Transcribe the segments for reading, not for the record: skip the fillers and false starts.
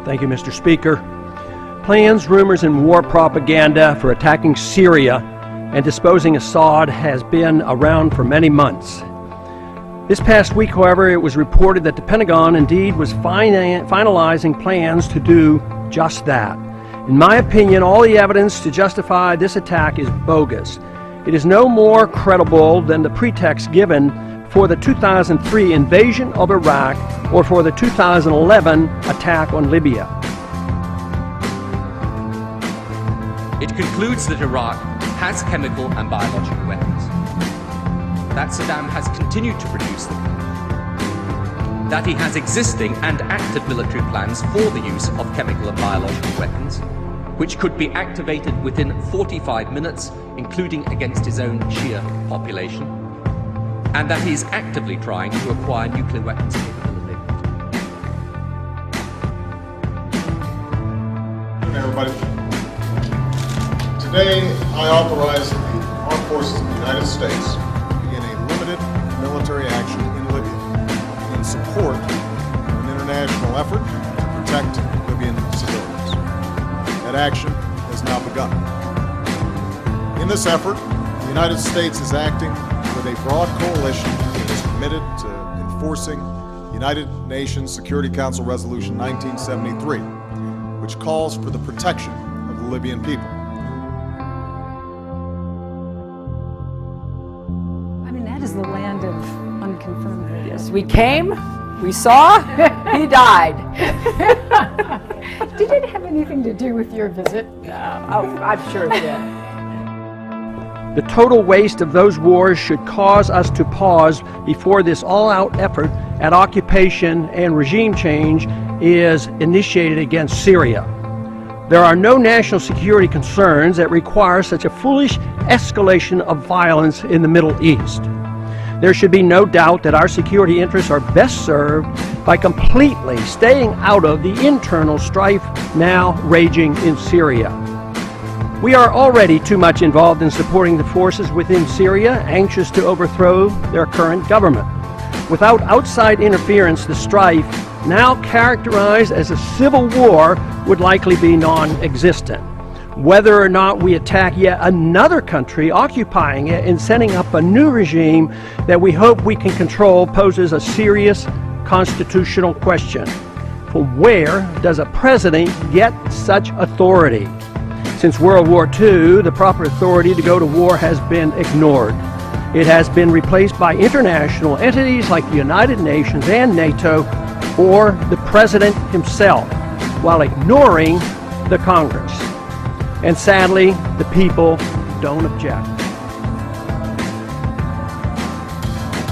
Thank you, Mr. Speaker. Plans, rumors, and war propaganda for attacking Syria and disposing Assad has been around for many months. This past week, however, it was reported that the Pentagon indeed was finalizing plans to do just that. In my opinion, all the evidence to justify this attack is bogus. It is no more credible than the pretext given for the 2003 invasion of Iraq or for the 2011 attack on Libya. It concludes that Iraq has chemical and biological weapons, that Saddam has continued to produce them, that he has existing and active military plans for the use of chemical and biological weapons, which could be activated within 45 minutes, including against his own Shia population, and that he is actively trying to acquire nuclear weapons capability. Hey everybody. Today I authorize the Armed Forces of the United States to begin a limited military action in Libya in support of an international effort to protect Libyan civilians. That action has now begun. In this effort, the United States is acting with a broad coalition that is committed to enforcing United Nations Security Council Resolution 1973, which calls for the protection of the Libyan people. I mean, that is the land of unconfirmed videos. We came, we saw, he died. Did it have anything to do with your visit? No. Oh, I'm sure it did. The total waste of those wars should cause us to pause before this all-out effort at occupation and regime change is initiated against Syria. There are no national security concerns that require such a foolish escalation of violence in the Middle East. There should be no doubt that our security interests are best served by completely staying out of the internal strife now raging in Syria. We are already too much involved in supporting the forces within Syria, anxious to overthrow their current government. Without outside interference, the strife, now characterized as a civil war, would likely be non-existent. Whether or not we attack yet another country occupying it and setting up a new regime that we hope we can control poses a serious constitutional question. From where does a president get such authority? Since World War II, the proper authority to go to war has been ignored. It has been replaced by international entities like the United Nations and NATO, or the president himself, while ignoring the Congress. And sadly, the people don't object.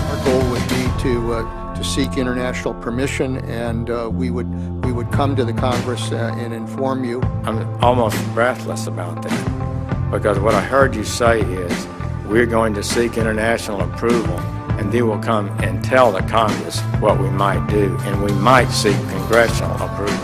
Our goal would be to seek international permission, and we would come to the Congress and inform you. I'm almost breathless about that, because what I heard you say is we're going to seek international approval, and they will come and tell the Congress what we might do, and we might seek congressional approval.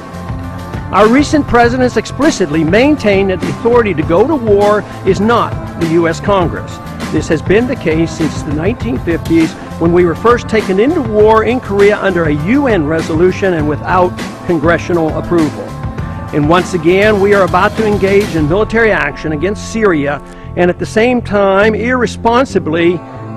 Our recent presidents explicitly maintain that the authority to go to war is not the U.S. Congress. This has been the case since the 1950s, when we were first taken into war in Korea under a UN resolution and without congressional approval. And once again, we are about to engage in military action against Syria, and at the same time irresponsibly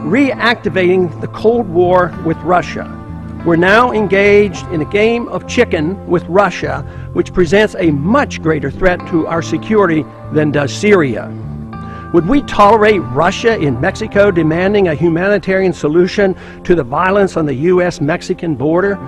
reactivating the Cold War with Russia. We're now engaged in a game of chicken with Russia, which presents a much greater threat to our security than does Syria. Would we tolerate Russia in Mexico demanding a humanitarian solution to the violence on the U.S.-Mexican border?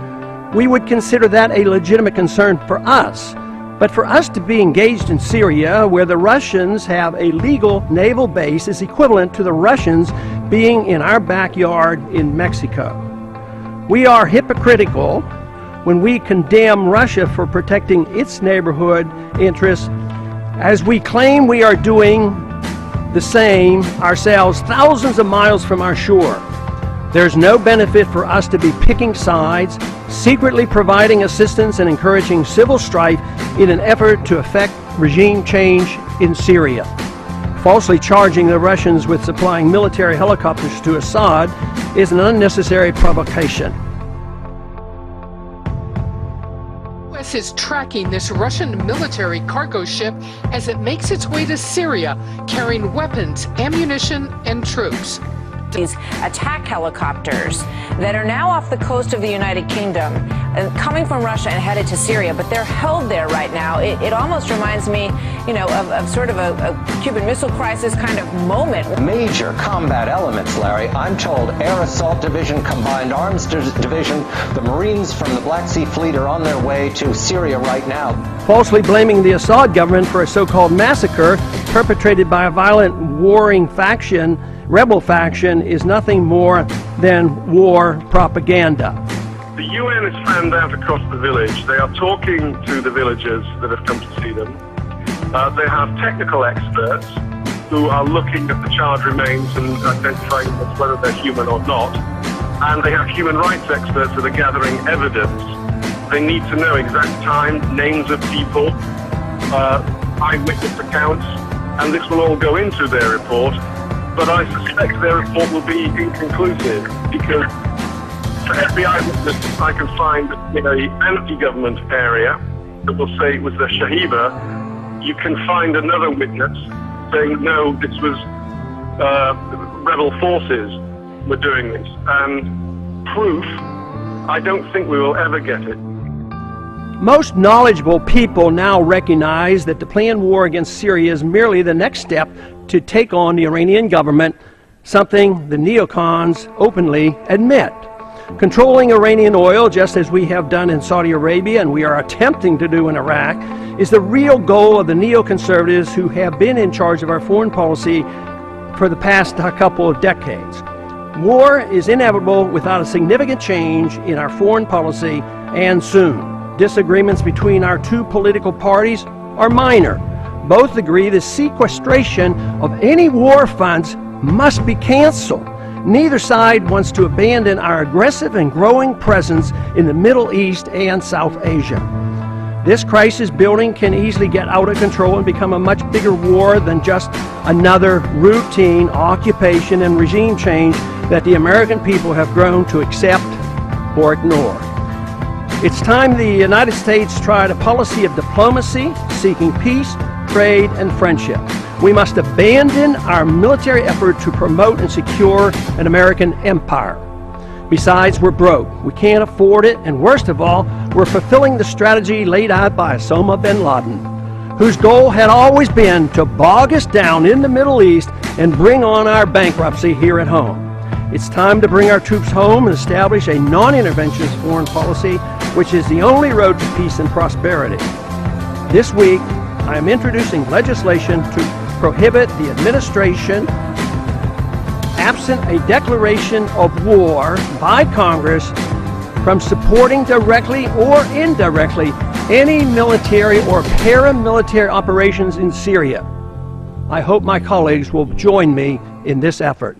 We would consider that a legitimate concern for us. But for us to be engaged in Syria, where the Russians have a legal naval base, is equivalent to the Russians being in our backyard in Mexico. We are hypocritical when we condemn Russia for protecting its neighborhood interests, as we claim we are doing the same ourselves thousands of miles from our shore. There's no benefit for us to be picking sides, secretly providing assistance and encouraging civil strife in an effort to effect regime change in Syria. Falsely charging the Russians with supplying military helicopters to Assad is an unnecessary provocation. U.S. is tracking this Russian military cargo ship as it makes its way to Syria, carrying weapons, ammunition, and troops. These attack helicopters that are now off the coast of the United Kingdom, coming from Russia and headed to Syria, but they're held there right now. It almost reminds me, you know, of sort of a Cuban Missile Crisis kind of moment. Major combat elements, Larry. I'm told Air Assault Division, Combined Arms Division, the Marines from the Black Sea Fleet are on their way to Syria right now. Falsely blaming the Assad government for a so-called massacre perpetrated by a violent warring faction, rebel faction, is nothing more than war propaganda. The UN is fanned out across the village. They are talking to the villagers that have come to see them. They have technical experts who are looking at the charred remains and identifying whether they're human or not. And they have human rights experts that are gathering evidence. They need to know exact time, names of people, eyewitness accounts, and this will all go into their report. But I suspect their report will be inconclusive, because for every eyewitness I can find in an anti-government area that will say it was the Shahiba, you can find another witness saying, no, this was rebel forces were doing this. And proof, I don't think we will ever get it. Most knowledgeable people now recognize that the planned war against Syria is merely the next step to take on the Iranian government, something the neocons openly admit. Controlling Iranian oil, just as we have done in Saudi Arabia and we are attempting to do in Iraq, is the real goal of the neoconservatives who have been in charge of our foreign policy for the past couple of decades. War is inevitable without a significant change in our foreign policy, and soon. Disagreements between our two political parties are minor. Both agree the sequestration of any war funds must be canceled. Neither side wants to abandon our aggressive and growing presence in the Middle East and South Asia. This crisis building can easily get out of control and become a much bigger war than just another routine occupation and regime change that the American people have grown to accept or ignore. It's time the United States tried a policy of diplomacy, seeking peace, trade, and friendship. We must abandon our military effort to promote and secure an American empire. Besides, we're broke. We can't afford it, and worst of all, we're fulfilling the strategy laid out by Osama bin Laden, whose goal had always been to bog us down in the Middle East and bring on our bankruptcy here at home. It's time to bring our troops home and establish a non-interventionist foreign policy, which is the only road to peace and prosperity. This week, I am introducing legislation to prohibit the administration, absent a declaration of war by Congress, from supporting directly or indirectly any military or paramilitary operations in Syria. I hope my colleagues will join me in this effort.